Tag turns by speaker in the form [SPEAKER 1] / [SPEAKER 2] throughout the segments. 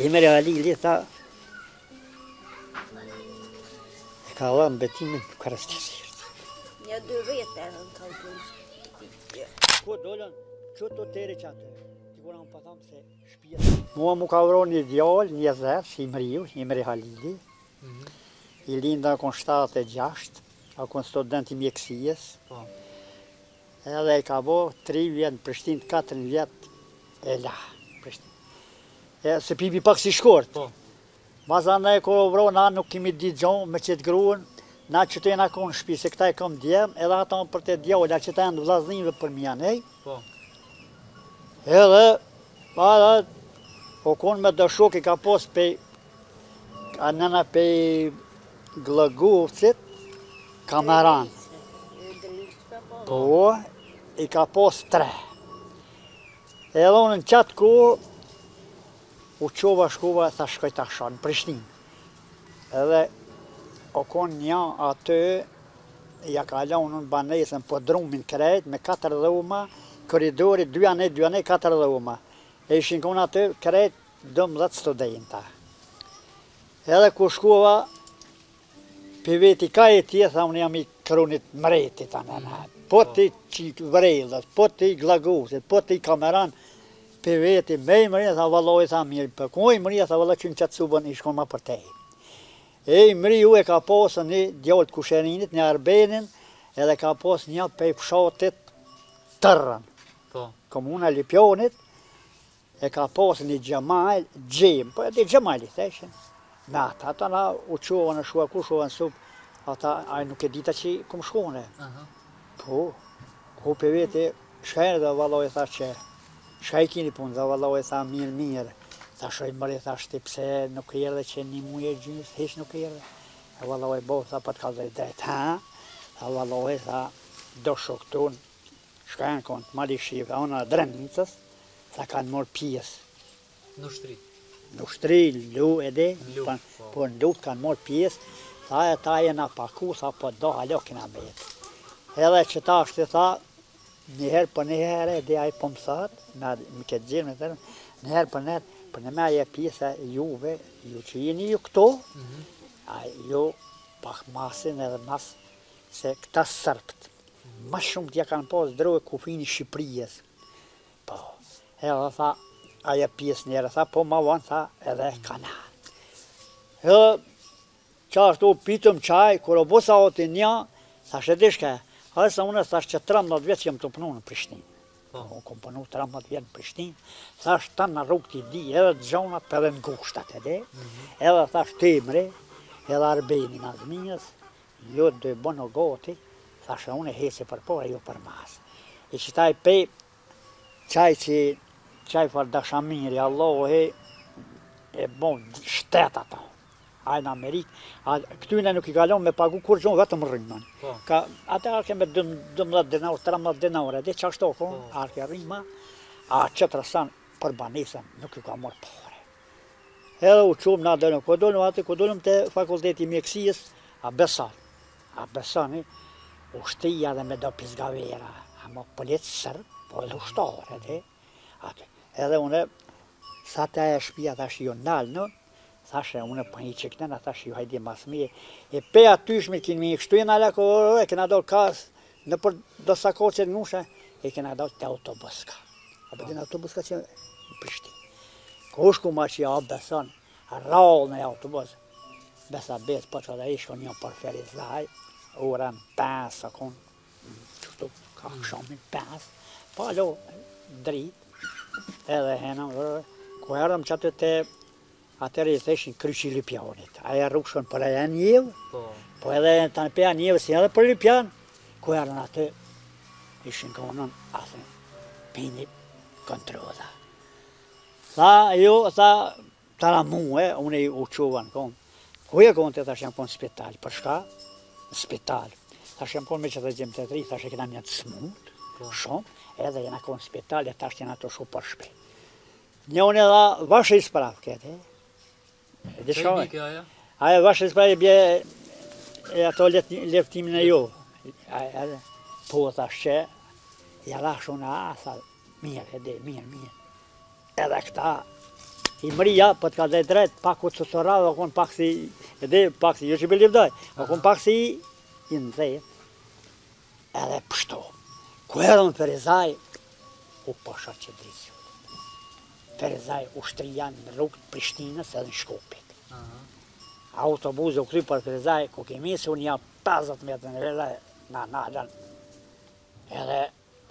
[SPEAKER 1] Emri Halili tha, ka dhënë betimin Karastësisht.
[SPEAKER 2] Një 2 vete në kalbun.
[SPEAKER 1] Ko dollën, që të tere që atë, dikur unë pa thamë se shpia. Mua mu ka vron një djallë, një dherë, si Emri Halili. I linda kon 76, a kon student i mjekësijës. Edhe i ka bo 3 vjetë në Prishtinë, 4 vjetë e la. Se pipi pak si shkort. Mazandaj kërë vro, na nuk kemi ditë gjonë me qëtë gruën, na që të jena konë shpi, se këta e kom djemë, edhe ata për të djallë, që ta janë vlaznive për mja nej. Edhe, o konë me dëshok i ka pos pej, nëna pej Glëgovcit, kameran. Po, i ka pos 3. Edhe unë në qatë kohë, u qova shkova, tha shkoj ta shanë, në Prishtinë. Edhe, o konë një atë, ja ka lanë në banesën, po drumin krejt, me 4 dhoma, koridori, 2 anej, 4 dhoma. E ishin konë atë, krejt, 12 studenta. Edhe ku shkova, për veti ka e tje, tha unë jam i kronit mretit, po ti vrejlët, po ti Glëgovcit, po ti kameran, për veti, me i mërinë, tha valloj, tha mirë, për ku i mërinë, tha valloj që në qatë subën i shkon ma për tej. E i mëri ju e ka posë një djallë të Kusherinit, një Arbenin, edhe ka posë një pej fshatit Tërrën. Komuna Lipjonit, e ka posë një Gjemajl, Gjem, po e di Gjemajli, theshin. Me ata na u qova në shua, ku shova në subë, ata a nuk e dita që kum shkone. Po, ku për veti, shkajnë dhe valloj, tha që, shka i kini punë, dhe valloj, tha mirë. Tha shoj mëri, tha shti pse nuk i erdhe që një muje gjys, hish nuk i erdhe. E valloj, bo, tha pa të ka drejt, ha? Tha valloj, tha do shoktun, shka janë konë të mali shqive, ona Drenicës, tha kanë morë pjesë.
[SPEAKER 3] Në shtri?
[SPEAKER 1] Në shtri, lu edhe, po në luft kanë morë pjesë, tha e ta jena paku, tha po do halo kina betë. Edhe që ta shti tha, njëherë për njëherë, edhe a i po më thëtë, me këtë gjirë me tërë, njëherë për njëherë, për në me aje pjesa juve, ju që jeni ju këto, a ju pak masin edhe mas, se këta sërpt, ma shumë t'ja kanë pas drojë kufini Shqipërijës. Po, edhe tha, aje pjesë njerë, tha, po ma vanë, tha, edhe kana. Edhe, qashtu pitëm qaj, kër o bosa oti një, tha shedishke, a e sa unë thash që 13 vjetë që jam të punu në Prishtinë. Unë kom punu 13 vjetë në Prishtinë, thash ta në rrugë t'i di, edhe të gjonat për edhe në gushtat edhe, edhe thash Temri, edhe Arbenin Azminjës, jo dhe bënë o goti, thash e unë e hesi për por e jo për mas. E që taj pej, qaj far dashamiri, Allahe, e bon shtetë ata. A në Amerikë, këtyne nuk i kalon me pagu kur gjonë vetëm rrimën. Ate arke me 12 dinar, 13 dinar, edhe që ashtu konë, arke rrima, a qëtëra sanë për banesën nuk i ka morë pare. Edhe u qumë na dëllëm, ku dëllëm të fakulteti mjekësijës, a besani, u shtrija dhe me do pizgavera, a më politë sërë, po edhe u shtarë, edhe une, sa të aja shpia thash jo nalë në, thashe, unë për një qiknena, thashe, ju hajdi mas mije. E pe atyshme, kini mi kështu jenë ala, e kena do kas, në për do sako që në nushe, e kena do të autobuska. A për kena autobuska që në Prishtinë. Kushku ma që ja beson, rallë në autobus, besa besë, po që da ishko një për ferizaj, ura në 5 sekund, qëtu ka shumë në 5, po alo, dritë, edhe henëm, ku erëm që atë të atërë i theshin kryqi Lipjanit. Aja rrugshon për aja njevë, po edhe të në peja njevë si edhe për Lipjan, ku erën atë, ishin konën, asën, pini kontrola. Tha, jo, tha, tara muë, unë i uquva në konë. Ku e konë të thash jam konë spital, për shka? Spital. Thash jam konë me që të gjemë të 3, thash e këna një të smut, shumë, edhe jena konë spital, e thash jena të shu për shpe. Një unë edha vashë i sprav këtë, e shka me? Aja vashë i sprav e bje e ato leftimin e jo. Po thash që, ja dhash unë asa, mirë, mirë. Edhe këta, i mrija, për të ka dhe drejt, pak u të sësora, dhe pak si, pak si, jo që belivdoj, pak si i nëzet, edhe pështo. Ku erën Ferizaj, u pasha që drisju. Ferizaj u shtrijan në rrugë Prishtinës edhe në Shkopit. Autobuzi u kry për Ferizaj, ku kemi se unë jam 50 metrë në Ferizaj, na nalën. Edhe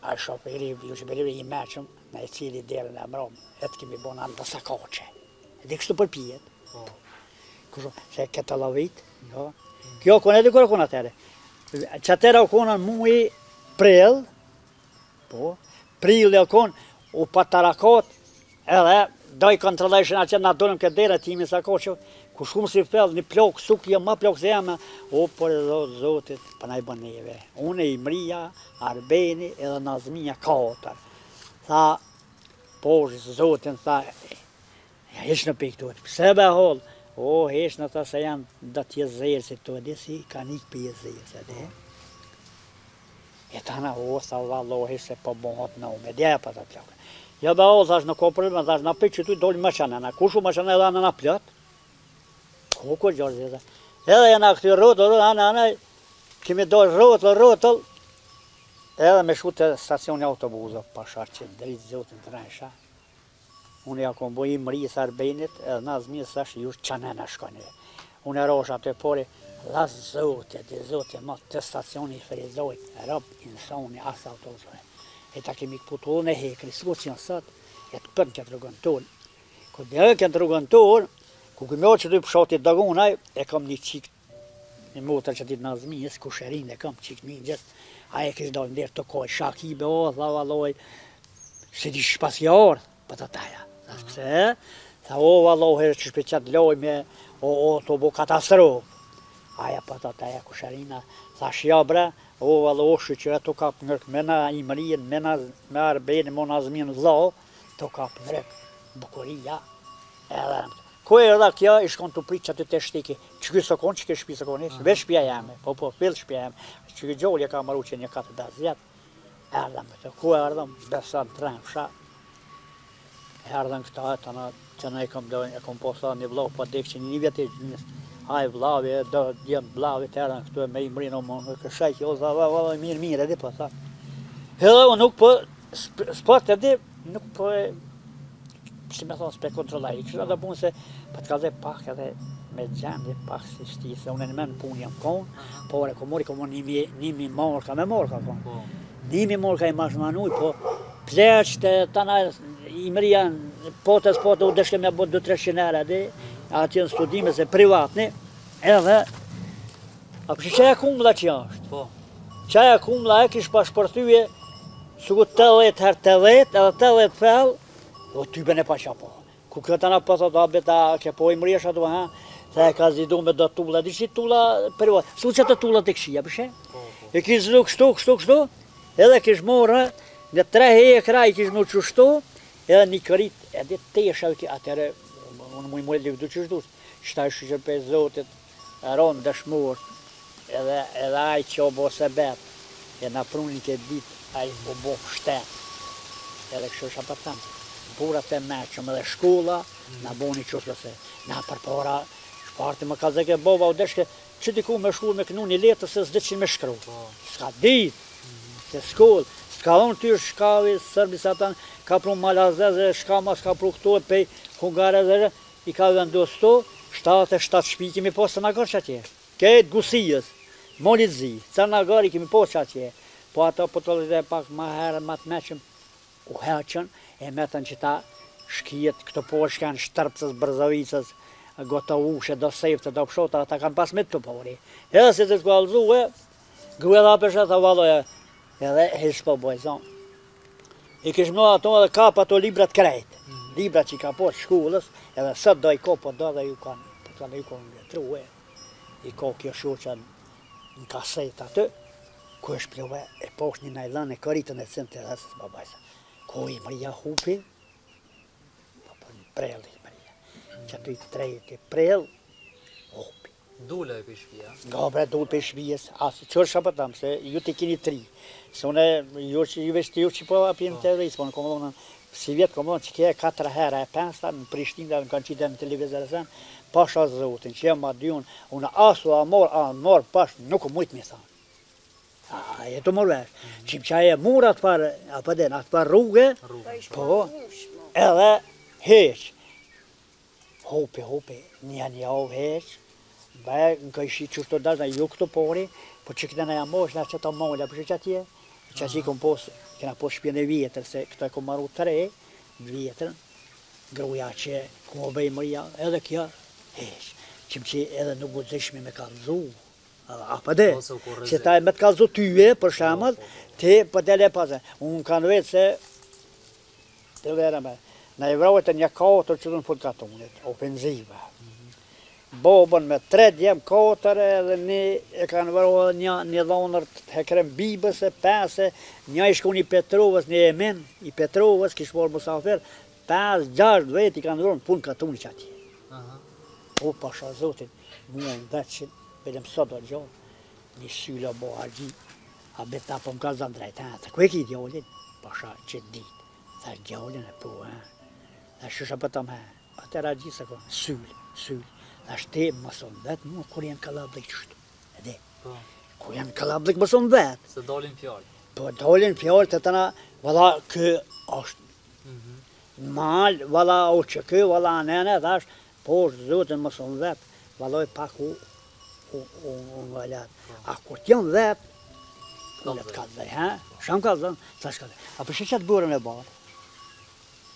[SPEAKER 1] a shoferi, ju që belivdoj i meqëm, në e cili derën e mromë, etë kemi bo në anë dësa kache. Edhe kështu përpijet. Kështu, se këtë lavit, jo. Kjo kone edhe kërë kone atere. Që atëra u konën mui prill, po, prill e u konë, u patarakot, edhe doj kontroleshin atë që na dolëm këtë dera timi sa koqë, ku shumë si fell, një plok, suk jo ma plok se jeme, o, por edhe zotit, për na i bëneve. Une i mrija, Arbeni edhe Nazmija katër. Tha, poshë zotin, tha, hesh në piktuat, pse be hollë? O, hesh në ta se janë da t'je zërë, se të edhe si ka një për je zërë, se dhe. E tana, o, sa vallohi se po bohot në ume, djeja pa ta plakë. Ja be o, thash në kopërën, thash në për që tu doli më qanëna, kushu më qanëna edhe në plët? Ko gjorë zërë. Edhe jena këty rotëll, anë, kemi dojë rotëll, edhe me shu të stacioni autobuzë, pasha që dritë zotin të rejsha. Unë ja kom bojim mrijës Arbenit, edhe Nazmijës thash ju qanëna shkone. Unë e rosh atë pori, las zote, ma të stacioni i Ferizoj, rab, insoni, asa autobuzoj. E ta kemi këputullën e hekri, s'ko që janë sot, e të përnë këtë rrugën tonë. Ku dhe këtë rrugën tonë, ku këmjo që të pëshoti dagunaj, e kam një qik, një motër që ditë Nazmijës, ku shërin e kam qik një gjithë, a e kështë dojnë dherë të koj, shakibe o, thavaloj, se di shpasjarë, për të taja. Pse? Tha o vallohi që shpe qatë loj me o të bo katastrofë. Aja për të taja ku shërina, tha shja bre, o vallohi që e të kap nërkë, me na i mërien, me Arbeni, me Nazmijën vlau, të kap nërkë, bukuria, edhe ku e rrda kja, i shkon të pritë që të të shtiki, që kësë konë, që kësë shpi së konë, veç shpja jame, po, fill shpja jame, që këtë gjolje ka maru që një 4-5 vjetë, erdhëm, ku e erdhëm, besan të rëmë fsha, erdhëm këta, që në e kom posa një vlau, po dekë që një vjetë e gjynës, a i vlavi, do djemë vlavi të erdhëm këtu e me i mrinë, o më këshajkë, o zava, mirë, edhe po, tha. Edhe o nuk po, sport edhe, nuk po e, si me thonë, s'pe kontrollaj, i kështë edhe punë se, për të ka dhe pak edhe me gjendje, pak si shti, se unë e në menë punë jam konë, por e komori nimi morka, me morka konë. Nimi morka i mashmanuj, po pleqët e tana i mërija, pote, u deshke me bot 200-300 euro, dhe, ati në studime se privatni, edhe, a përshë qaja kumla që është? Qaja kumla e kish pashpërthyje, suku 80 herë 80, edhe 80 fell, o tyben e pa qa po. Ku këtë nga pësat abeta, ke po i mërjesh ato, ha, se e ka zidu me do tulla, di që tulla privat, su që të tulla të këshia, përshe? E kish zidu kështu, edhe kish morë, në 3 hekra i kish më qështu, edhe një kërit, edhe tesha, atëre, unë mu i livdu që shdu, shtaj shqyqe zotit, ronë dëshmur, edhe aj që o bo se bet, e na prunin këtë dit, aj o bo shtet, edhe kështë është apartament. Burat e meqëm edhe shkolla, na boni qështë se, na përpora, shparti më ka zeke boba u deshke, që diku me shkull me kënu një letës se s'de që me shkru. Ska dit, se shkoll, s'ka unë ty shkavi, sërbis atan, ka pru malazeze, shka ma s'ka pru këtu e pej hungareze, i ka vendos to, 7 shpi kemi posë të nagar që atje. Këtë gusijës, molitzi, ca nagar i kemi posë që atje. Po ato po të dhe pak ma herë, ma të meqëm, u heqën, e metën që ta shkijet këto poshë kanë shtërpësës, brzavicës, goto ushe, do sejftë, do pshota, ata kanë pas me të pori. Edhe se të të kualzue, gëve pesha të valoja, edhe hesh po bojzon. I kish më ato edhe kap ato librat krejt, librat që i ka poshë shkullës, edhe sot do i ko, po do dhe ju kanë vjetruhe, i ko kjo shuqa në kaset atë, ku është plove e poshë një najlan e këritën e cënë të rësës babajsa. Ko i mërja hupi, po për një prell i mërja, që ato i trejt i prell, hupi.
[SPEAKER 3] Dule e për shpia.
[SPEAKER 1] Nga bre dole për shpijes, asë qërë shapë tamë, se ju të kini tri. Se une, ju veç të ju që po apim terrorisë, po në komodonë, si vjetë komodonë që kje 4 herë e 5 në Prishtinë, në kanë qitë në televizor e sen, pasha zotin, që jem ma dyun, unë asu a mor pash, nuk u mujtë mi thanë. A jetu mor vesh, qim që aje mur atë par rrugë, po, edhe heq. Hopi, një javë heq, në ka ishi që shto dashna ju këto pori, po që këta në jam mosh, në që ta molla, për që atje, që që i kom pos, kena pos shpjën e vjetër, se këto e kom maru 3 vjetër, gruja që kom bëj mëria, edhe kjo, heq, qim që edhe nuk u zeshmi me kalzu, apo dhe, që ta e me të kalzu tyje, për shamët, ti për tele pasë, unë kanë vetë se, të vera me, në Evropët e një 4 që dhënë pulkatonit, ofenzive. Bobën me 3 djemë 4 edhe një e kanë vërë një dhonër të hekrem bibës e 5, një i shku një Petrovës, një emen i Petrovës, kishë morë musafir, 5-6 vetë i kanë vërë pulkatonit që atje. O, pasha zotin, mua në vetë që belem sot do gjohë, një syla bo argji, a beta po më ka zanë drejta, të kwe ki djallin, pasha që ditë, tha djallin e po, tha shusha pëtëm atër argji se konë, syl, tha shte më sonë vetë, mua kur janë kalablik qështu, edhe, kur janë kalablik më sonë vetë.
[SPEAKER 3] Se dalin fjallë.
[SPEAKER 1] Po dalin fjallë të tëna, valla kë është, mal, valla o që kë, valla anene, thash, po zotin më sonë vetë, valloj pak u valat. A kur t'jën vetë, ullet ka dhe, sham ka dhe, thash ka dhe. A përshë që të burën e barë?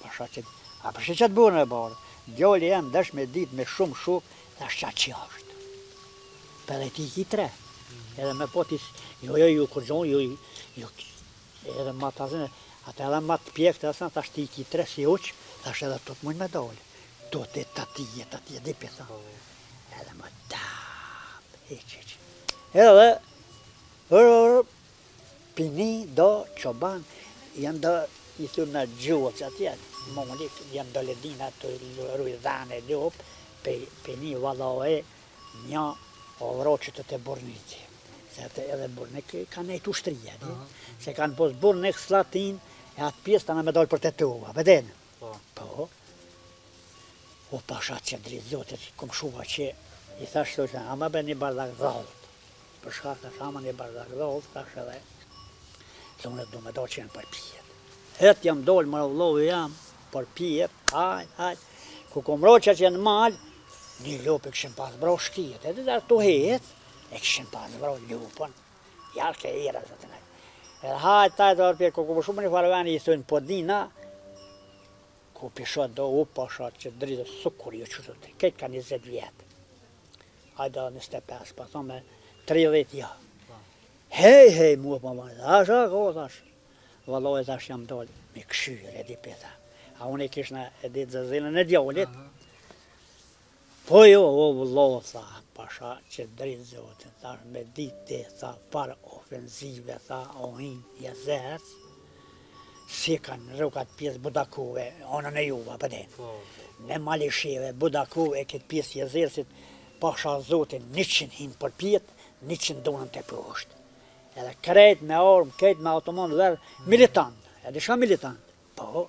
[SPEAKER 1] A përshë që të burën e barë? Djali jam desh me dit me shumë shuk, thash që është. Për dhe ti ki 3. Edhe me po tis, ju kërgjon, ju, edhe ma të azine, atë edhe ma të pjekë të asan, thash ti ki 3 si uq, thash edhe të të mujnë me dole. Do të tatije, dhe pjesa. Edhe ma edhe pini do qoban janë do i thunë në gjuhët që atje monlit janë do ledina të rujdhane ljup pini vallohe një ovroqët të burnici se edhe burnik kanë nejtë ushtrija se kanë pos burnik slatin e atë pjesë të në me dollë për të tuva veden po o pasha që drizzotit kom shuva që i thash të që ama be një bardak dhalt, për shka thash ama një bardak dhalt, thash edhe, se unë du me do që janë për pijet. Et jam dollë më rëvlovi jam, për pijet, hajt, ku kom roqa që janë malë, një lupë e këshim pas bro shkijet, edhe dhe të het, e këshim pas bro lupën, jarë ke era zë të nejtë. Edhe hajt, tajtë dhe ku kom shumë një farveni i thunë podina, ku pishot do u pashat që dridhe sukur ju qëtë të këtë ka 20 vjetë. Hajda 25, pa thome 30 ja. Hej, mua pa ma, thash, thash. Valloj, thash jam dollë, me këshyre, edhi peta. A unë i kishna edhi zëzilën e djallit. Po jo, o vëllo, tha, pasha që dritë zotin, thash, me dite, tha, par ofenzive, tha, ohin, jazerës, si kanë rrukat pjesë Budakuve, onën e juva, pëden. Ne Malishive, Budakuve, këtë pjesë jazerësit, pasha zotin 100 hinë për pjetë, 100 donën të poshtë. Edhe krejt me armë, krejt me automonë verë, militant, edhe shka militant. Po,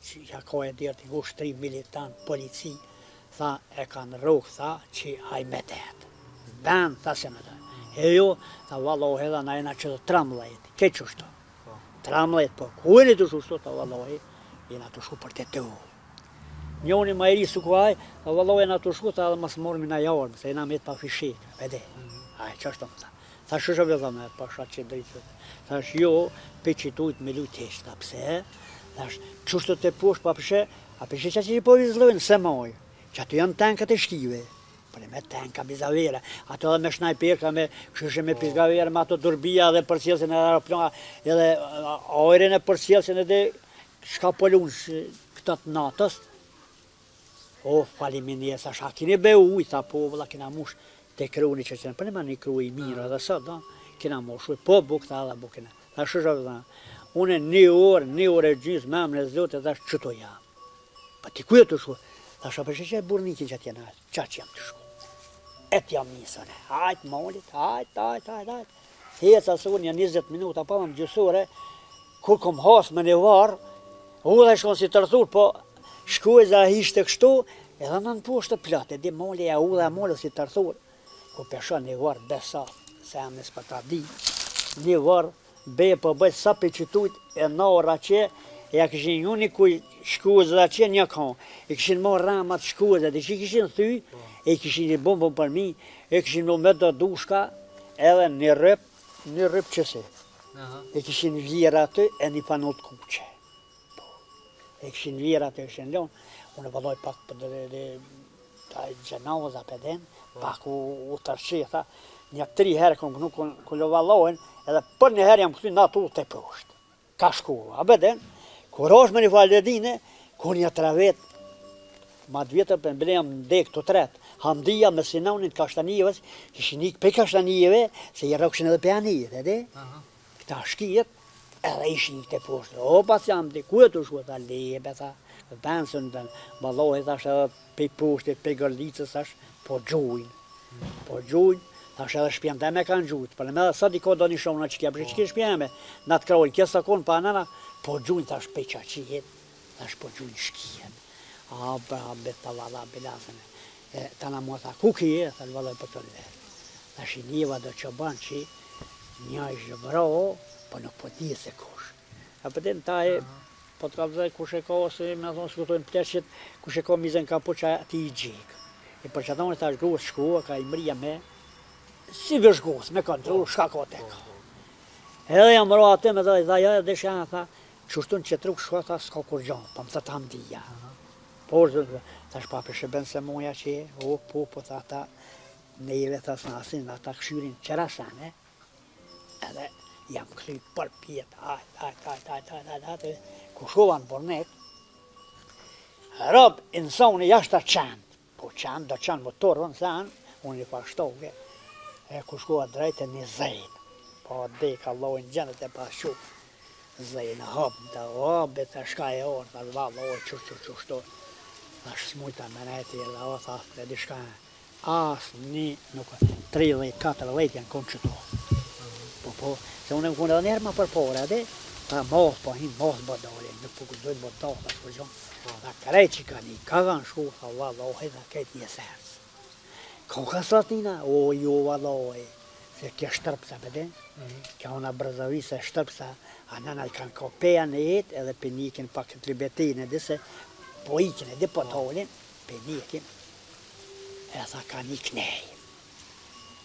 [SPEAKER 1] që ja ka e dirti ushtri militant, polici, tha e kanë rrugë, tha që haj me tetë. Ben, tha se me të. E jo, tha vallohi edhe na jena që të tramlejt, këtë qështu. Tramlejt, po, ku e një të shushtu, tha vallohi, jena të shu për të të u. Njoni ma i risu ku aj, tha valloj na të shkuta edhe mas mormi na jarmë, se jena me të pa fishik, vede. Aj, që është të më tha. Tha shusha vëllë me pasha që dritë. Tha sh jo, pe që tujt me lujt heshta, pse? Tha sh, qështë të poshtë pa pëshe, a pëshe që që i po vizlojnë, se moj, që ato janë tankat e shkive. Për me tanka bizavera, ato edhe me shnajperka, me këshushe me pizgavera, me ato durbia dhe përcjelsin e aeroplana, edhe ajrin e përcjelsin edhe shka pëllunë këtat natës. O, faliminje, sa shka, kini be uj, tha po, vëlla, kina mush të kruni që qenë, për një ma një kru i mirë edhe sot, kina mush, po buk, tha edhe bukina. Tha shusha, une një orë e gjysë, me më në zote, tha qëto jam. Pa ti kuja të shku? Tha shka, për që e burnikin që t'jena, qa që jam të shku? jam nisën. Hajt, molit, hajt. Heca se unë 20 minuta, pa më gjysore, kur kom has me një varë, u dhe shkon si tërthur, po shkueza ishte kështu, edhe në poshtë platë, di moli e u dhe moli si tërthur. Ku peshon një varë besa, se jam nësë për ta di, një varë, be për bëjt sa për qytujt e nara që, ja këshin juni ku shkueza që një kanë, e këshin marrë ramat shkueza, dhe që i këshin thy, e këshin një bombën për mi, e këshin në me do dushka, edhe një rëp qësi. E këshin vjera aty e një panot kuqe. E këshin vjera aty e këshin lonë, unë e vëlloj pak për dhe gjenaza për den, pak u tërqitha, një 3 herë këmë nuk këllo vallojnë, edhe për një herë jam këty në atu të poshtë. Ka shku, a bëden, kur është me një faledine, kur një 3 vetë, ma 2 vjetër për mblejam në dekë të tretë, hamdia me sinaunin të kashtanijeve, kishin ikë për kashtanijeve, se i rëkshin edhe për anijeve, edhe? Këta shkijet, edhe ishin ikë të poshtë. O, pas jam të ku e të shku, ta lebe, ta pensën, të ballohet, tash edhe për poshtë, për gërlicës, tash, po gjujnë, tash edhe shpjem të me kanë gjujt, për me dhe sa diko do një shona që kja, për që kja shpjeme, në të krojnë, kja sakon pa nëna, po gjujnë tash për qaqijet, tash po gjujnë shkijet. A, beta valla, bilasën e, ta në mua tha, ku kje, tha në vallaj për të lërë. Tash i njëva do që banë që një ishë vëro, po nuk po di se kush. A për den ta e, po të kalëzaj kush e ka, ose me thonë skutojnë pëteshit, kush e ka mizën ka po që ati i gjikë. E për që thonë ta shgruës shkua, ka i mrija me, si vëshgos, me kontrolu, shka ka të ka. Edhe jam mro atë me dhe ja dhe shana tha, qështun që truk shka tha s'ka kur gjanë, pa më të tam dhja. Por, tash pa për shëben se moja që, po tha ta, neve tha s'nasin, ata këshyrin qëra sane, edhe jam këthy për pjetë, hajt, ku shova në bornet, rob, insoni jashtë të qenë, po qenë, do qenë motorën, sanë, unë i pashtoke, e ku shkova drejtë një zejnë, po dhe ka lojnë gjendet e pas shumë, zejnë hapë, të të shka e orë, të valë, qështu, Tash smujta me nejti e la o tha, dhe di shka, asë një, nuk, 30-40 janë konë qëto. Po, se unë e më kone edhe njerë ma përpore, edhe, ta mos po hinë, mos bëdole, nuk po kujdojnë bëdole, ta shko gjonë. Ta krej që ka një, ka kanë shku, tha valoj, dhe këtë një sërës. Ka ka slatina, o jo valoj, se kje shtërpsa pëde, kja ona brëzavi se shtërpsa, a nëna i kanë kopeja në jetë, edhe për njëkin pak të libetinë, edhe se, po ikin edhe po dolin, për njëkin, e tha ka një knej.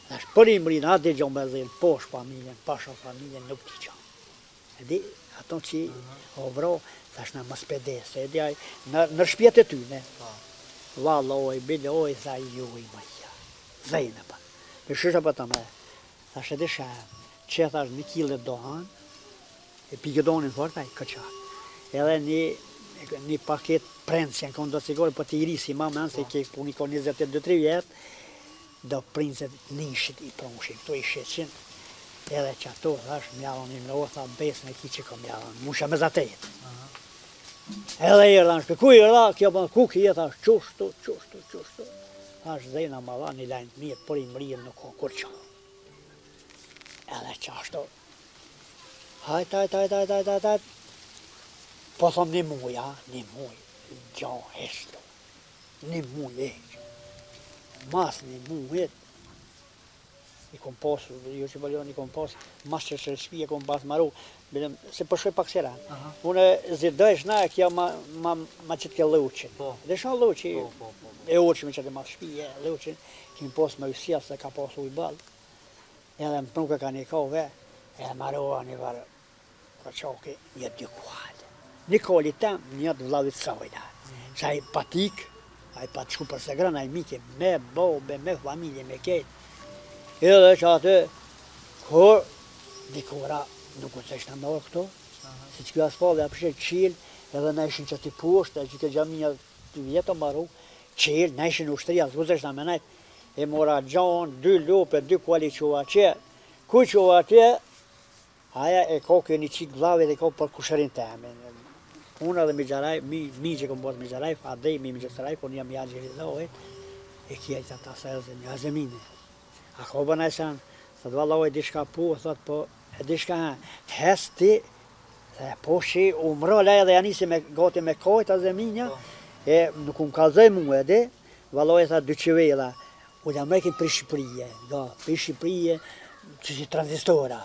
[SPEAKER 1] Thash për i mrinë, atë dhe gjonë me zilë, posh familjen, pasha familjen, nuk t'i gjonë. Edhe ato që o vro, thash në më spedese, edhe në shpjet e tyne. Valoj, biloj, tha juj mëja, zejnë pa. Për shusha për të me, thash edhe shemë, që thash 1 kile dohan, e pikedonin fortaj, këqak. Edhe një paket prensjen, kënë do sigurë, po t'i risi ma me nëse ke puni ko 22-3 vjetë, do princet nishit i pronshin, këto i sheqin, edhe që ato, thash, mjallon i mlo, tha, besën e ki që ko mjallon, musha me zatet. Edhe i rëdhan, ku i rëdha, kjo për ku ki, thash, qushtu, thash, zejna ma dha një lajnë të mirë, por i mrirë nuk o kur qonë. Edhe që ashtu, hajt, po thom një muj, gjo heshtu, një muj eqë. Mas një mujit, i kom posë, jo që bëllon i kom posë, mas që shpije kom pas maru, se përshoj pak sera. Unë zidojsh na e kja ma që t'ke lëuqin. Dhe shon lëuqin, e uqin që t'e mas shpije, lëuqin, kemi posë me usia se ka posë uj balë. Edhe më pruke ka një kove, e marua një varë, ka qoki, një dy kualë. Një koli tem, një të vladit sajda. Që a i patik, a i pat shku për segran, a i mike me bobe, me familje, me ketë. Edhe që atë, kur dikura nuk u të ishtë në nërë këto, si që kjo asfalde apëshe qilë, edhe në ishin që t'i poshtë, që ke gjamija të vjetë maru, qilë, në ishin ushtëria, s'ku të ishtë në menajt, e mora gjonë, 2 lupe, 2 kuali qova që, ku qova që, aja e koke një qikë vlave dhe koke për kushërin të emin. Unë edhe mi që kom bërë mi gjaraj, fa dhej mi gjaraj, kur jam janë gjerizohet, e kjetë ata se e një zemine. A ko bëna e sen, thot valla e diçka po, thot po, e diçka hes ti, se po shi umro le edhe janisi me gati me kajt a zeminja, e nuk unë kalzoj mu edhe, valla e thot dy qivela, u jam rekin për Shqipërije, për Shqipërije, që si tranzistora.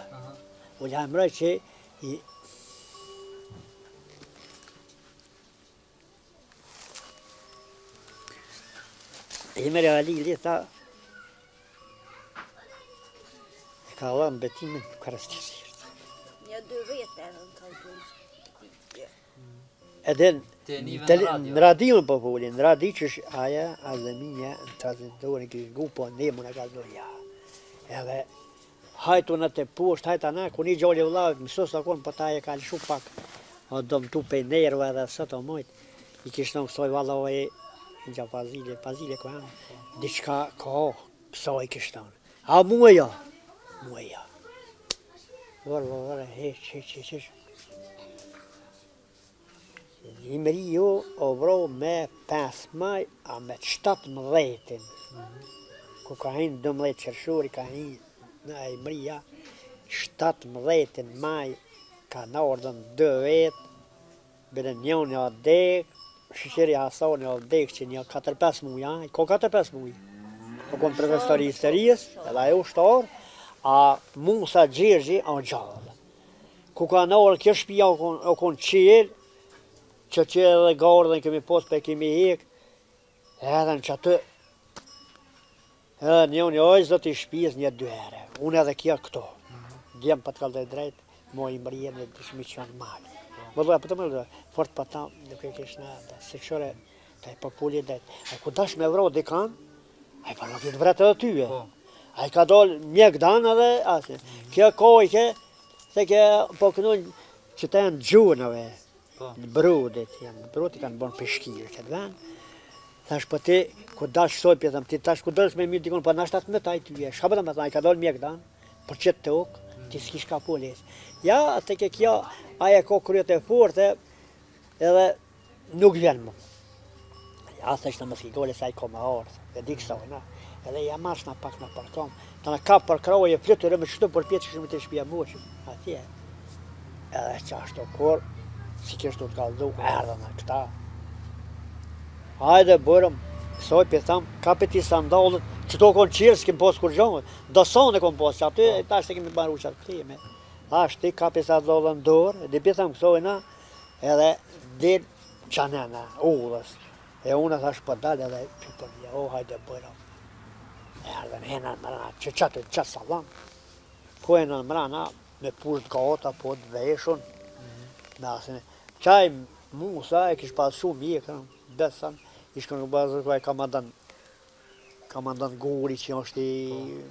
[SPEAKER 1] U jam mrej që i mërë Alili, tha, e ka Allah në betimin karastisirë.
[SPEAKER 2] Një dy vete në kalbun.
[SPEAKER 1] Edhe
[SPEAKER 3] në
[SPEAKER 1] në radio po folin, në radio që është aja, a zeminja, në tranzitorin, kështë ngu po në më në ka zoja. Edhe hajtu në të poshtë, hajta na, ku një gjalli vëllavit, mësos të konë, për ta e ka lëshu pak, o do më tu pej nerve edhe së të mojt, i kishtë në mësoj vëllavit e në pazile ku janë, diçka ka, kësoj kishtë në. A mueja, mueja. Vërë, heq. Imri ju o vro me 5 maj, a me 17, ku ka hinë 12 qërshuri, ka hinë në Imria, 17 maj, ka në ordën 2 vetë, bërë njën një dek, shqyri Hasan një dek që një 4-5 muja, ko 4-5 muja, o konë profesori historijës, edhe ajo shtarë, a Musa Gjergji a gjallë. Ku ka në orë kjo shpia o konë qilë, që edhe gardën kemi posë për kemi hek, edhe në që atë, edhe një ojë zëtë i shpijës një 2 ere, unë edhe kja këto, djemë për të kalë dhe drejtë, mo i mërije në dëshmi që janë malë. Më dojë, për të më dojë, fort për ta, nuk e kishë në, se këshore, të i përpulli drejtë, a ku dash me vro dikan, a i pa nuk i të vretë edhe tyve, a i ka dollë mjek danë edhe, asë, kjo kojke, se kjo po kënun që të janë gjunëve, në brodit kanë bon peshkirë këtë ven. Thash po ti, ku dash soj pjetëm, ti tash ku dërsh me mirë dikon, po na 17 taj ty e, shka bëta me thaj, ka dollë mjek danë, për qëtë të okë, ti s'kish ka po lesë. Ja, të ke kjo, aja ko kryet e forte, edhe nuk vjen mu. Ja, thështë në më s'kigole sa i ko me ardhë, dhe di kësoj, na. Edhe ja marsh na pak në parkom, të në kap për kraje flytër, me qëtu për pjetë që shumë të shpia moqëm, atje. Edhe qashtu kur, si kështu të kaldu, erdhe në këta. Hajde bërëm, kësoj për thamë, kapit i sandalët, që to konë qirë, s'kem posë kur gjonë, do sonë e konë posë, që aty, ta është e kemi baru qatë këtime. Ashtë ti kapit i sandalët në dorë, dhe për thamë kësojna, edhe din qanena, ullës. E unë thash për dalë edhe pëpërja, o hajde bërëm. Erdhe në hena në mërana, që qatë salam. Ko e në mërana, me pusht gata, po të veshun, me asine. Qaj Musa e kish pas shumë mjekë, besan, ishkën në bazë kërë kamandan Guri që është i,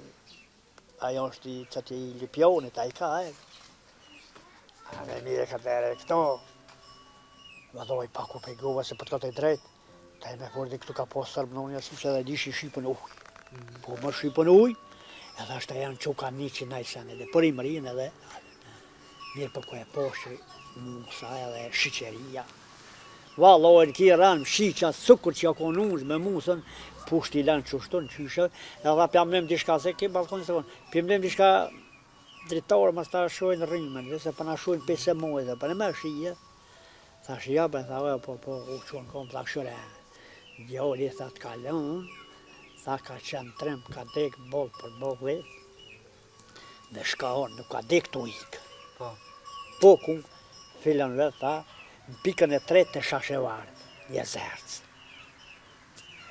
[SPEAKER 1] ajo është i qëti i Lipjonit, a i ka e. A me mire këtë ere këto, vadoj paku pe gova se për të këtë e drejt, ta e me fordi këtu ka posë sërbënonja, si që edhe dishi shqipën ujë. Po më shqipën ujë, edhe është e janë quka një që najsen edhe për i mërin edhe, mirë për ko e poshë, Musa edhe shqyqeria. Valojnë ki ranë shqiqa sukur që ja konush me Musën, pushti lanë qështën qyshe, edhe pëmlem dishka se ki balkoni se konë, pëmlem dishka dritarë mas ta shojnë rrimën, se për na shojnë 5 muaj dhe për në me shije, tha shia për tha po, u qonë kom tha këshore, djoli tha të kalon, tha ka qenë trem, ka dek bol për bol dhe shka onë, nuk ka dek të ikë. Po ku, filan vetë tha, në pikën e 3 të shashevarët, një zercë.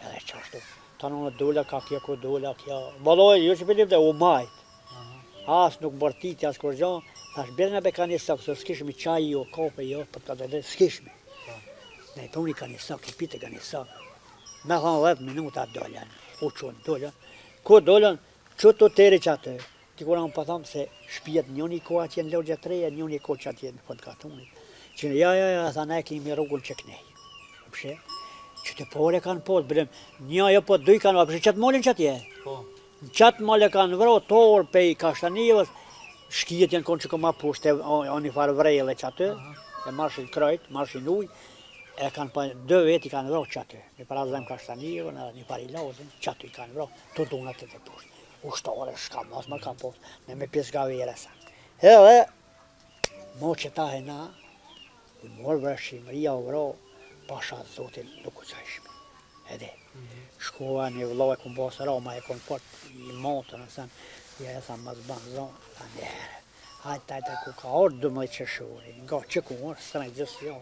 [SPEAKER 1] Edhe qashtu, ta në dole, ka kjo ku dole, kjo... Valoj, jo që pëllim dhe u majtë. Asë nuk bërtiti, asë kur gjanë, thash bërë në be ka një sakë, se s'kishmi qaj jo, kope jo, për të dhe s'kishmi. Ne të unë i ka një sakë, i pite ka një sakë. Me thanë 10 minuta dolen, u qonë dolen. Ku dolen, që të teri që atë. Ti kur anë pa thamë se shpijet njën i ko atje në logja 3, njën i ko që atje në fond katunit. Që në ja, tha ne kemi rrugën që kënej. Përshe, që të pore kanë posë, bërëm, një jo po 2 kanë, përshe qatë molin që atje. Në qatë molin kanë vro, torë pej kashtanivës, shkijet janë konë që këma pushte, o një farë vrejle që atë, e marshin krajt, marshin uj, E kanë pa 2 veti kanë vrarë që aty. Një para Zem Kashtanirën edhe një pari Lozën, që aty kanë vrarë, të dunat të poshtë. Ushtore, shka mos më ka poshtë, në me pjesë gavere sa. Edhe, mo që ta e na, u morë vrashimëria u vrarë, pasha zotin nuk u qajshme. Edhe, shkova një vëlloj e këmë posë Roma, e këmë fort i montën, nësën, ja e sa më zbanë zonë, ta njerë. Hajtë ku ka orë 12 qëshuri, nga që ku orë, së në gjithë jo,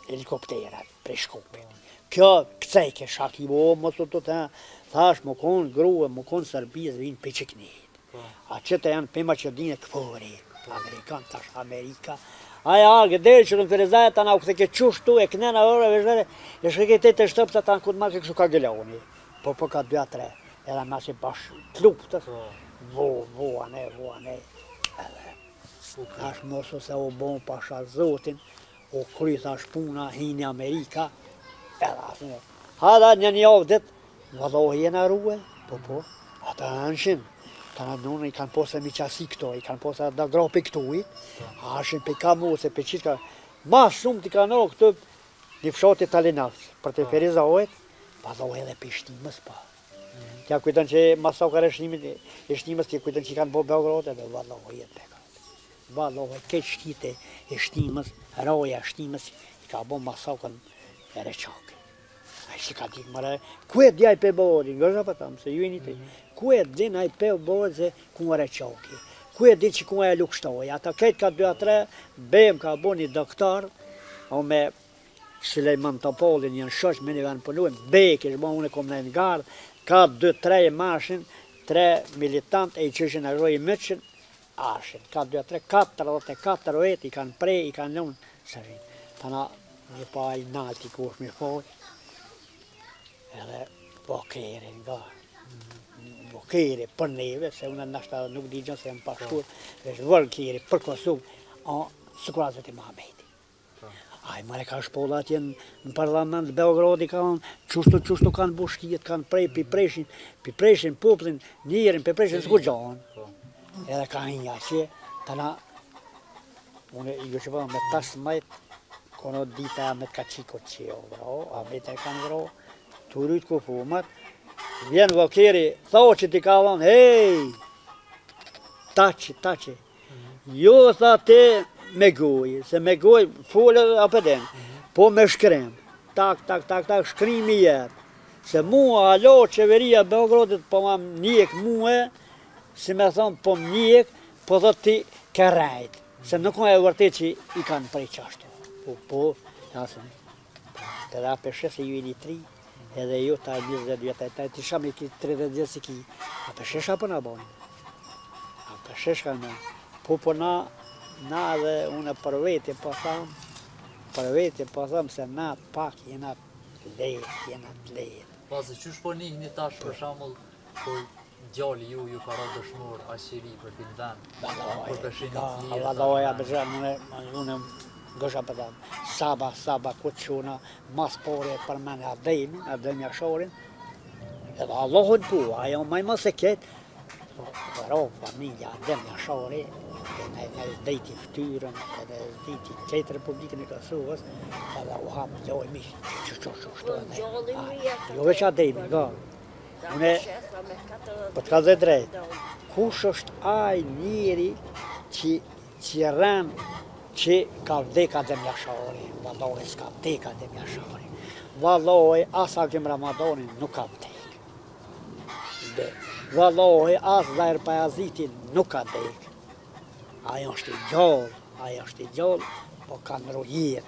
[SPEAKER 1] helikopterat prej Shkupit. Kjo këcejke shakivo, më të të thash më konë grue, më konë Serbizë, vinë për qëknit. A qëtë janë për Maqedine këpëri, Amerikan, tash Amerika. Aja argë, dhe që në Ferezajë ta na u këthe ke qushtu, e kënena orë, veshtere, e shkete të shtëpë të ta në këtë makë kështu ka gëlloni. Po ka 2-3, edhe ma si pash tluptës, voane, edhe. Tash mosu se u bon pasha zotin, u kry thash puna, hini Amerika, edhe asë në. Hada një javë dit, vëllohi e në ruhe, po, ata anshin. Ta në nënë i kanë posë mi qasi këto, i kanë posë da gropi këtuj, ashin pe ka mu, se pe qitë ka, ma shumë t'i ka në këtë një fshati talinavës, për të Ferizajët, vëllohi edhe për shtimës pa. Tja kujtën që masakar e shtimës, tja kujtën që i kanë bo Beograd, edhe vëllohi e peka. Vëllohi, këtë shtite e shtimës, roja shtimës, i ka bo masakën e Reçaki. A i si ka ditë mëre, ku e djaj pe bori, nga shë pëtam, se ju e një të, ku e din a i pe bori se ku e Reçaki, ku e din që ku e lukështoj, ata këtë ka 2-3, bem ka bo një doktor, o me Sulejman Topolin, një në shosh me një venë përnuem, bek ishë bo unë e kom në gardë, ka 2-3 mashin, 3 militant e i qëshin e rojë mëqin, ashin, ka 2-3, 44 veti i kanë prej, i kanë lënë, së rinë, ta na një pa i nalti ku është mi foj, edhe bokere nga, bokere për neve, se unë nashta nuk di gjën se jam pashkur, vesh vërë kere për Kosovë, së kurazët i Mahameti. Aj, mare ka shpolla atje në parlament Beogradi ka onë, qështu kanë bushkijet, kanë prej, pi preshin poplin, njerin, pi preshin s'ku gjonë. Edhe ka një që, të na, unë i që përë me 18, kono dita me t'ka qiko që jo, bro, a me të kanë bro, të rritë ku fumat, vjen vokeri, tho që ti ka thonë, hej, taci, jo tha te me gojë, se me gojë fullë apëden, po me shkrem, tak, shkrimi jetë, se mua alo qeveria Beogradit po ma njek muhe, si me thonë po njek, po dhe ti kërrejt, se nuk e vërtet që i kanë prej qashtu, po, jasën, të da peshe se ju i një 3, edhe ju ta 20 vjetë, ta ti sham i ki 30 vjetë si ki, a peshe për në bojnë, a peshe shka në, po na dhe unë për vete po thamë se na pak jena të lejtë.
[SPEAKER 3] Pasi qysh po një tash për shambull, po djali ju ka ra dëshmor aqiri për t'in ven, për peshin një të lirë.
[SPEAKER 1] Valoja bëzhem, unë gësha për thamë, saba këtë quna, mas pore për mene ademi ashorin, edhe Allahun pu, ajo maj më se ketë, vëro familja ademi ashori, në zdejti ftyrën, edhe zdejti qëtë Republikën e Kosovës, edhe u hapë loj mishë, që jo veç ademi, ga. Une, po t'ka dhe drejt, kush është aj njeri që rënë që ka vdek ademi ashori, valoj s'ka vdek ademi ashori, valoj asa gjem Ramadonin nuk ka vdek. Valoj as Zahir Pajaziti nuk ka vdek. Ajo është i gjallë, po ka në rujet.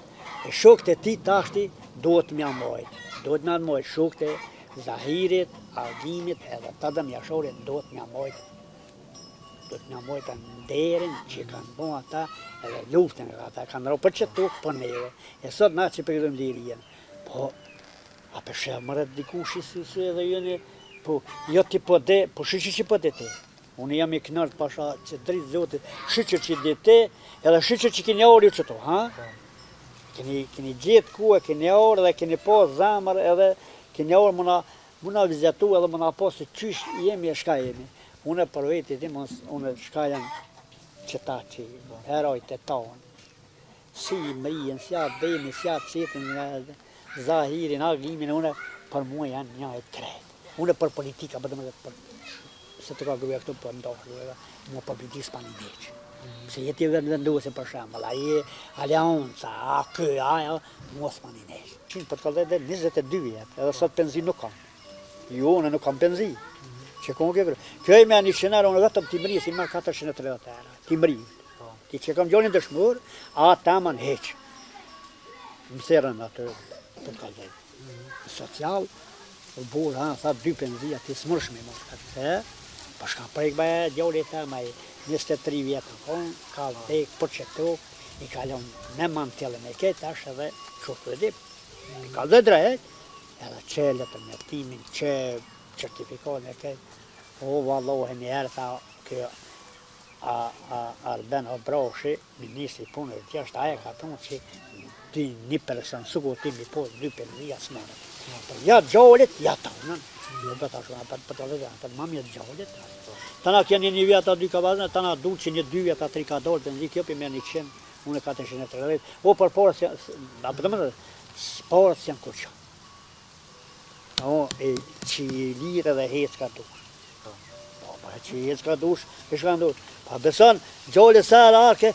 [SPEAKER 1] E shokët e ti tashti duhet mja mojt, shokët e Zahirit, Arginit edhe të dhe mjashorit duhet mja mojt. Duhet mja mojt në derin që kanë bo ata edhe luftën e ata, kanë ro për që tukë për neve. E sot na që përgjëm dirjen. Po, a për shë mërët dikushi si edhe jene, po, jo ti po de, po shqyqy që po de te. Unë jam i knërët pasha që dritë zotit, shqyqër që dite, edhe shqyqër që keni orë ju qëto, ha? Keni gjithë ku e keni orë dhe keni po zamër edhe keni orë muna vizetu edhe muna po se qysh jemi e shka jemi. Unë për vetit tim, unë shka janë qëta që herojt e tonë, si mrien, si Ademi, si Acetin, Zahirin, Aglimin, unë për mua janë një e kretë. Unë për politika, për se të ka gruja këtu për ndohë, mua për politika s'pa një veç. Se jeti venduese për shembull, ai Alianca, a kë, ajo, mua s'pa një veç. Për të kallë 22 vjet, edhe sot benzin nuk kam. Jo, unë nuk kam benzin. Që kom ke kjo e me një qenar, unë vetëm timri, si marë 430 euro. Timri. Ti që kam gjonin dëshmur, a tamën heq. Më serën atë, për të kallë social, u burë, tha 2 benzia, ti smërshme më. Pashka prejkë bëja gjolit ta, ma 23 vjetë në konë, ka vdek për qëtu, i kalon me mantellën e ketë, ashtë edhe qërtu e dip. I ka dhe drejt, edhe qelet e mjërtimin, që certifikon e ketë, o vallohe njerë, tha, kjo Arben Obroshi, ministri punë e tjeshtë, aje ka punë që ti një person, suko ti mi po 2 benzia s'mone. Ja gjolit, ja tonën. Jo beta shumë, për të lezën, për mamje gjolit. Tana kjeni një vjeta 2 ka vazën, tana du që një 2 vjeta 3 ka dolë, të nëzi kjo për me 100, unë 430. O për porës, porës janë kuqa. O, e që lirë dhe hecë ka dush. Që hecë ka dush, e shka ndush. Pa beson, gjolit sërë arke,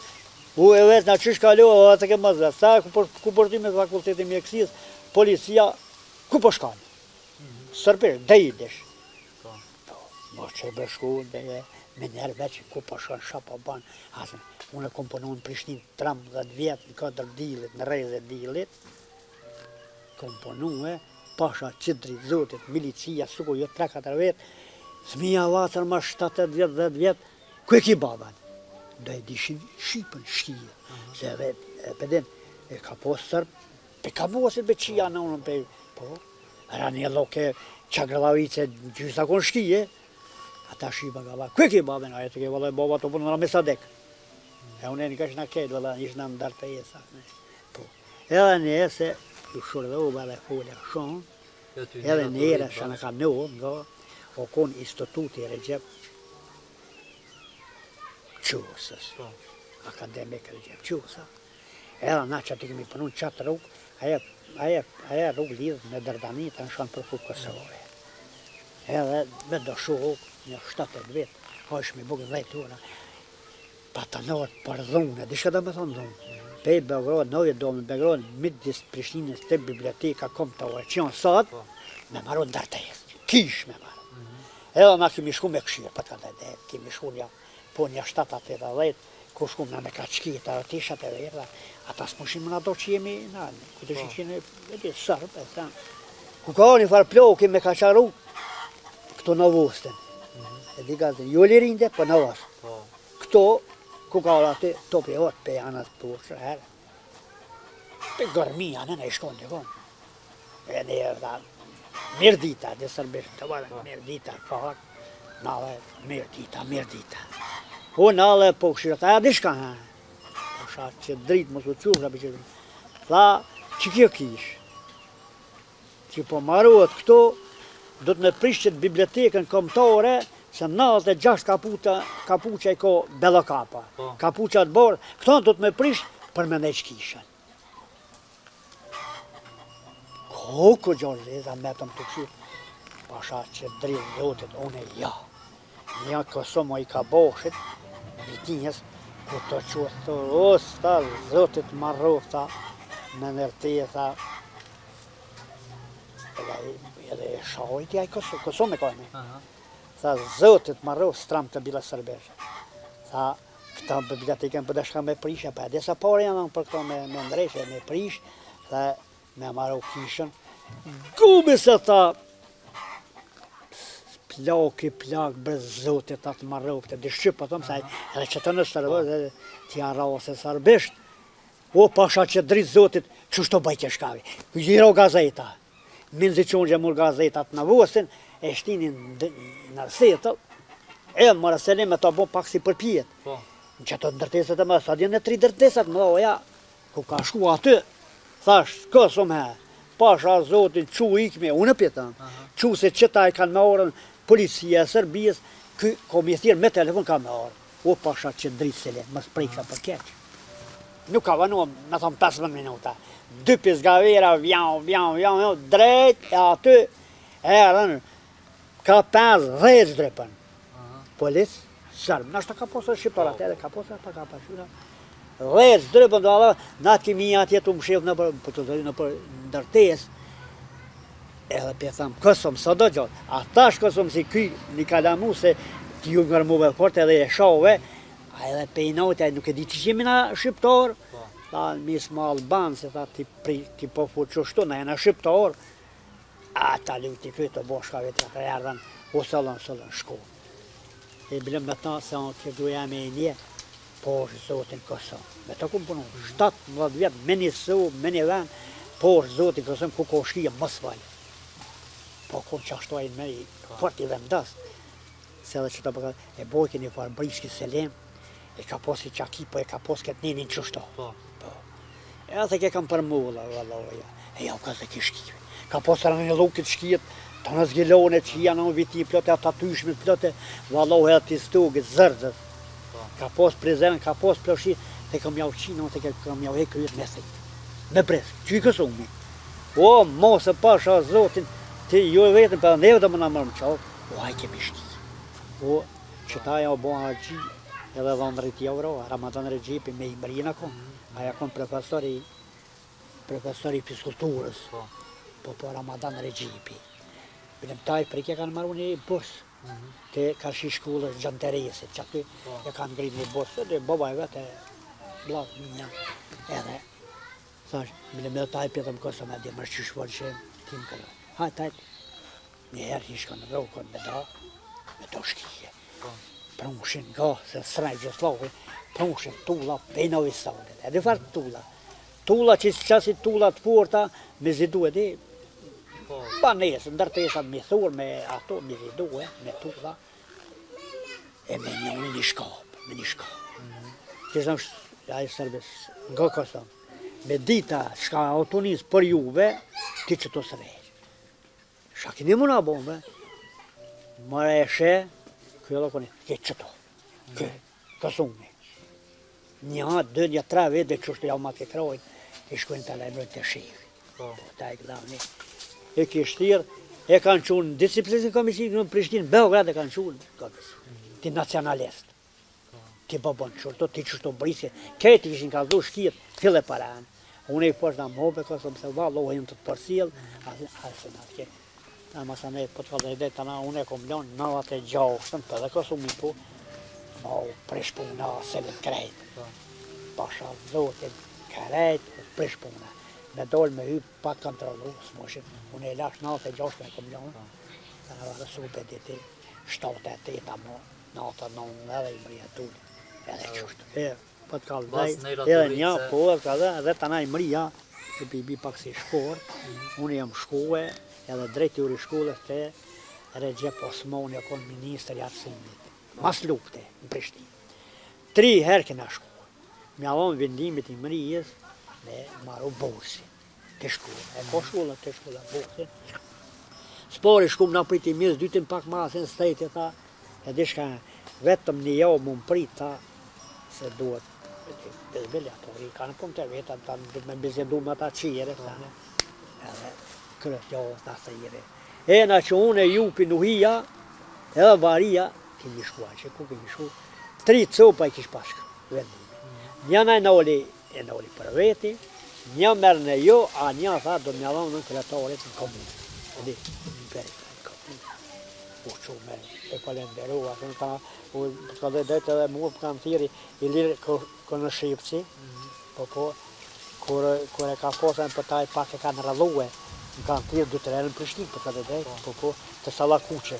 [SPEAKER 1] u e vetë në qysh kalu, o atë ke mëzve. Sa ku përti me fakultetin mjekësis, policia, ku po shkani? Sërbesh, dhe i desh. Ma që e bëshku, dhe me njerë veç, ku po shkani, shapa ban. Unë e komponon në Prishtin 13 vjetë, në 4 dilit, në rejze dilit. Komponue, pasha qidri, zotit, milicia, suko jo 3-4 vetë, Zmija Vacër ma 7 vjetë, 10 vjetë, ku e ki baban? Da e di Shqipën, shtije. Se edhe, pëdin, e ka posë sërb, pe ka posit be qia në unën pe, po, era një loke Qagrëlavice, gjysa kon shtije, ata Shqipa ka ba, ku e ki baban? Aje të ke vëllë e baba të punë në Mesadek. E unë e një kash në kejtë, vëllë, ishë në ndarë të jesa. Po, edhe një se, ju shurë dhe u bale folja shumë, edhe njëre që në ka nga, o kon instituti Recep Qusës, akademik Recep Qusa. Edhe na që të kemi punu në qatë rrugë, aja rrugë lidhë me Dërdanita në shanë për fukë Kosovë. Edhe me do shukë, një 7 vetë, ka ishë mi bukë 10 ura, pa të nërë për dhune, di shka da me thonë dhune. Pe Beograd, nëve do me Beograd, midis Prishtinës të biblioteka kombëtare, që janë sot, me maru në dartejës, kish me maru. Edhe na kemi shku me këshirë, për të dhe kemi shku një, po një 7-10, ku shku me kaçkita, tishat e verda, ata s'mushim në ato që jemi në, ku të shikine, vedi, sërbë, e thënë. Ku ka një farë ploki me kaçaru, këto në vostën. E di ka zënë, jo lirinde, për në vostën. Këto, ku ka orë aty, topi hot, pe anës përshë, herë. Pe gërmija, në i shkon të konë. E në e vëdhanë. Mirë dita, dhe sërbeshë të varë, mirë dita, kohër, nale, mirë dita. O nale, po këshirët, aja di shka, pasha që dritë më të qurë, për që tha, që kjo kishë, që po maruat këto, do të me prishtë që të bibliotekën kombëtare, se 96 kapuqa i ko Bellokapa, kapuqa të borë, këto do të me prishtë për me ne që kishën. Ko gjorë zeza metëm të këshirë, pasha që dritë zotit, unë e ja. Një kësomo i ka boshit, vitinjes, ku të qurë të rosta, zotit marrota, me nërteta, edhe e shahojti a i kësome kojme. Tha, zotit marrota, stram të bila sërbeshë. Tha, këta bibliotekën për dëshka me prishë, pa edhe sa pare janë për këto me ndreshe, me prishë, tha, me marru kishën, gubi se tha, plak, bërë zotit atë marru, këtë di shqipë, edhe që të në sërbër, edhe të janë rase sërbisht, o pasha që dritë zotit, që shto bëjtje shkavi, gjiro gazeta, minë zi qonë gjemur gazetat në vosin, e shtinin në rësetëll, e më rëselim e të bo pak si përpjet, në që të ndërteset e më, sa djenë e 3 ndërteset, më dho, ja, ku ka shku aty, thash, kësëm he, pasha zotin, qu ikme, unë pjetën, qu se qëta e kanë me orën, policia e Serbijës, ko mi thirë me telefon ka me orë, o pasha që dritë se le, mësë prejka për keqë. nuk ka vënu, me thonë 15 minuta. 2 pizgavera, vjan, drejt, e aty, erën, ka 5 rrez drepën. Polis, sërmë, nështë ka posë shqiptarat, edhe ka posë, pa ka pashyra. Rrez drepën, do allë, na kimi atje të më shqivë në për ndërtes, edhe për thamë, kësëm, së do gjotë, ata shkësëm si kuj, një kalamu se të ju ngërmuve fort edhe e shove, a edhe pejnojtë, nuk e di që qemi na shqiptar, ta mis më Albanë, se ta ti po fu qështu, na e na shqiptar, a ta luti këtë të boshkave të erdhen, o sëllën shku. E bilëm me ta se anë të duja me e nje, po është zotin Kosovë. Me të kumë punu, 17 vjetë, me një su, me një ven, po është zotin Kosovë, ku ko shkija mos valë. Po kumë që ashtu ajnë me i fort i vendas, se edhe që të përka, e bojke një farë briski selim, e ka posi qaki, po e ka pos këtë ninin qështo. E atë ke kam për mulla, valloja, e ja u ka zë ki shkive. Ka posë rënë një lukit shkijet, të në zgjilone që janë në viti plote, ata tyshmit plote, valloja të istugit, zërzët. Ka posë prezen, ka posë ploshit, te kam jau qinë, te kam jau e kryet mesit. Me presë, që i kësumi. O, mos e pasha zotin, ti ju e vetën për neve të më në mërë më qovë, o, aj kemi shkijet. O, që ta ja o bo haqji, edhe dhonë rriti euro, Ramadan Regjipi me i mërina kon, aja kon profesori fiskulturës, po Ramadan Regjipi. Bilem taj për i ke kanë marru një bursë, te karshi shkullës Gjanteresit, që aty e kanë ngrit një bursë, dhe boba e vetë, blavë një, edhe, thash, bilem edhe taj pjetëm kësë me di, mërë që shvolë që tim këllë. Haj, taj, një herë ishkën rokën me do shkije. Prunshin nga, se sraj gjëslohi, prunshin tulla, pejnovi saudet, edhe farë tulla. Tulla që qasit tulla të forta, me zidu edhe, pa nesë, ndërtesa me thur, me ato, me zidu, me tulla, e me një shkap, Që është ajë sërbës, nga kësëm, me dita shka autonis për juve, ti që të srejsh. Shakini më nga bombe, mëre e she, kjo do koni, ke qëto, kësumi. Një, 2, 3 vete dhe kështë jau ma ke krojnë, i shkojnë të lejmërën të shivi. Ta e glavni. E kishtirë, e kanë qunë disiplinë komisinë në Prishtinë, Beograd e kanë qunë, ti nacionalist. Ti bëbën qërto, ti qështo brisje, këti kishin ka dhu shkijet, fille paranë. Unë i poshtë në mhobe, kësëm se vallohim të të përsil, asë në atje. Në masanet, po të këllë dhe të na, unë e kom lonë, në atë e gjohështën, për dhe kësë umi po, ma u prishpuna, selit krejt. Pasha zotin, krejt, prishpuna. Me dollë me hypë, pa të kontrolu, s'moshin. Unë e lash në atë e gjohështën e kom lonë, të në vërë supe diti, 7-8 mo, në atë në unë edhe i mërija tulli, edhe qështë. Po të kalë dhe, edhe një, po edhe të na i mërija, të bibi pak si shkor, unë jam shkue, edhe drejti uri shkollës të Recep Osmani, akon ministri arsimit, mas lupte në Prishtinë. 3 herë kena shkuar. Me avon vendimit i mërijës me maru bursin të shkollë. E ko shkollë të shkollë bursin. Spori shkum në priti mirës, dytin pak masin stajti ta, edhe shka vetëm një jau më më prit ta, se duhet, bezbeli ato, i kanë punë të vetë, ta me bizedu me ta qire, edhe kërët jo të asajire. E na që unë e jupi nuhia, edhe varia, kemi shkua që ku kemi shku, 3 copa i kish pashkë, vendime. Një në e noli për veti, një mërë në jo, a një tha do më adhonë në kretarit në komunë. Edhe, në periferi në komunë. U që me e falenderua, ka dhe dhejtë edhe mua për kanë thiri, i lirë kënë Shqipëci, po, kur e ka posën për taj pak e kanë rëllue, në kanë thirë 2-3 në Prishtinë për këtë drejtë, po të Sallakuqe,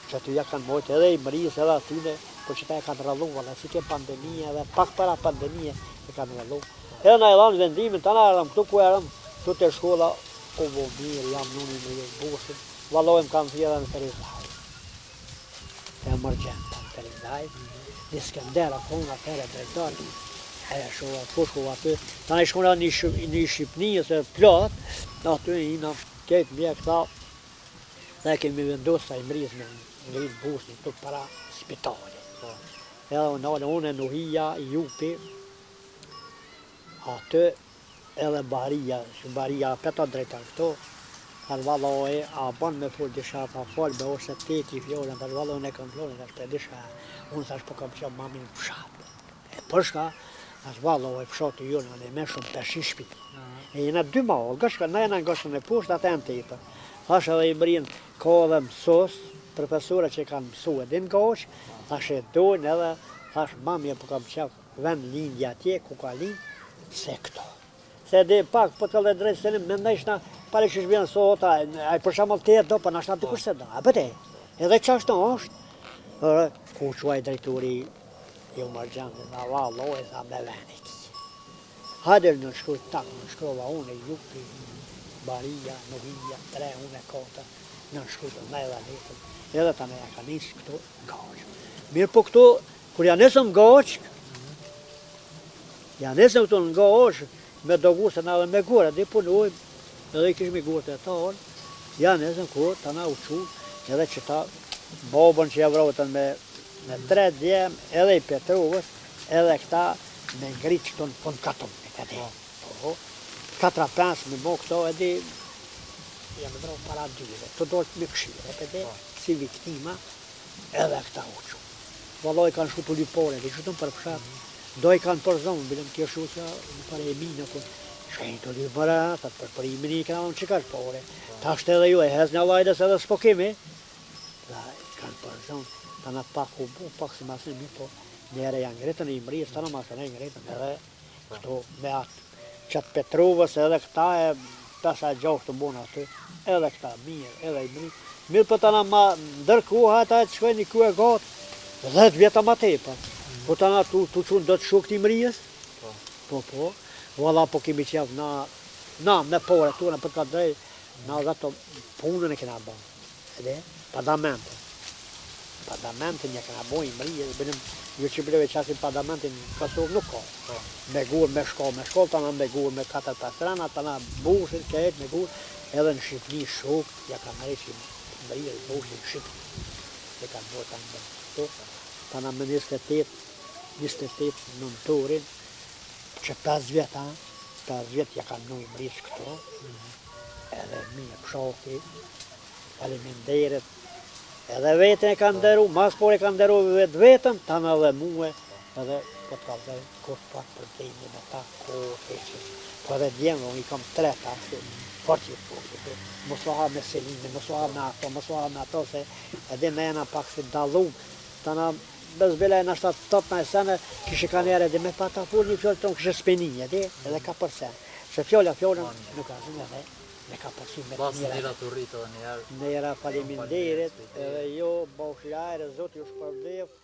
[SPEAKER 1] që aty ja kanë mojtë edhe i mërijës edhe atyne, po që ta e kanë rëlluar, dhe si ke pandemija dhe pak para pandemije e kanë rëlluar. Edhe na e dhanë vendimin, ta na erëm këtu ku erëm, këtu të shkolla, o bo mirë, jam nuni me jetë bursin, valojmë kanë thirë në Perizaj, të emergjenta në Perizaj, një Skender akon nga tere drejtari, e shkova aty, ta në shkona një Shqipnijë se plot, aty i në ketë mjek ta, dhe kemi vendosë ta i mrizë me ngritë bursin të para spitali. Edhe unë e nuhia, i jupi, Atë edhe baria, që baria peta drejta këto, tash valloj, a ban me fol disha pa fol, be ose teti fjolën, tash valloj unë e kam fjolën, tash për disha, unë tash po kam qenë mamin fshat. E përshka, tash valloj fshati jonë, në me shumë peshin shtëpi. E jena 2 mall, gashka, na jena gashën e poshtë, atë janë tepër. Tash edhe i brin, ka edhe mësos, profesora që kanë mësu edhe në gashë, tash e dojnë edhe, tash mami po kam qef vend lindja atje, ku ka lind, se këto. Se dhe pak, po të le drejtë se me ndajshna, pare që shbjene sot, a për shamal të jetë do, për nashna të kush se da, a bëte, edhe që ashtë është, ku quaj drejturi, ju mërgjan dhe da valloj, sa me veni ki. Hader në shkruj tak, në shkrova unë, jupi, baria, novija, 3, unë e kota, në shkruj të me edhe letëm, edhe ta me ja ka nisë këto gaqë. Mirë po këto, kur ja nesëm gaqë, ja nesëm këto në gaqë, me dogusën edhe me gurë, dhe punojmë, edhe i kishme gurët e tonë, ja nesëm kur, ta na uqu, edhe që ta bobën që javrotën me 3 djem, edhe i Petrovës, edhe këta me ngritë këto në pun katëm, edhe. 4-5 me bo këto, edhe, jam e dronë para dyre, të dojtë me këshire, edhe, si viktima, edhe këta uqu. Valloj kanë shku të lypore, dhe qëtëm për fshat, do i kanë për zonë, bilem kjo shu që në pare e minë, shkajnë të lypore, të për përimin i këna në që ka shpore. Ta shte edhe ju e hez një lajdes edhe s'po kemi, dhe kanë për zonë, ta në pak u bu, pak si masën mi, po njere janë ngretën e i mrijës, ta në masën e ngretën, edhe këto me atë. Qatë Petrovës edhe këta e 5-6 të bunë aty, edhe këta mirë, edhe i mirë. Mirë për të në ma ndërkuha ata e të shkojnë i ku e gatë, 10 vjeta ma tepër. Po të në tu qunë do të shuk t'i mrijës? Po, valla po kemi qef na me pore tuna për të drejt, na dhe të punën e kena bënë. Edhe, padamente. Padamente një kena bënë i mrijës, bënim ju që breve qasin padamentin Kosovë nuk ka. Me gurë, me shkollë, të në me gurë, me 4-5 rana, të në bushin, këtë me gurë, edhe në Shqipni shuk, ja ka mërë që mërë bushin Shqipni. E ka bërë të në bërë. Të në me 28 nëntorin, që 5 vjetë, 5 vjetë ja ka në i mërës këto, edhe mirë pshoki, faleminderit, edhe vetën e ka nderu, mas por e ka nderu vetë vetën, ta në dhe muë, edhe po të ka dhe kur pak për dhejnë me ta, po edhe djemë, unë i kam 3 ta, fort që po, mos vaha me Seline, mos vaha me ato, se edhe me ena pak se dalum, ta në bezbela e në 7-8 në sene, kështë ka njerë edhe me pata fur një fjollë tonë, kështë speninje, edhe ka përsen, se fjollën nuk ka zënë edhe, me ka përsi me të njëra.
[SPEAKER 3] Njëra të rritë edhe njerë.
[SPEAKER 1] Njëra faleminderit, edhe jo, bashkëjarë, Zotë ju shpërblev,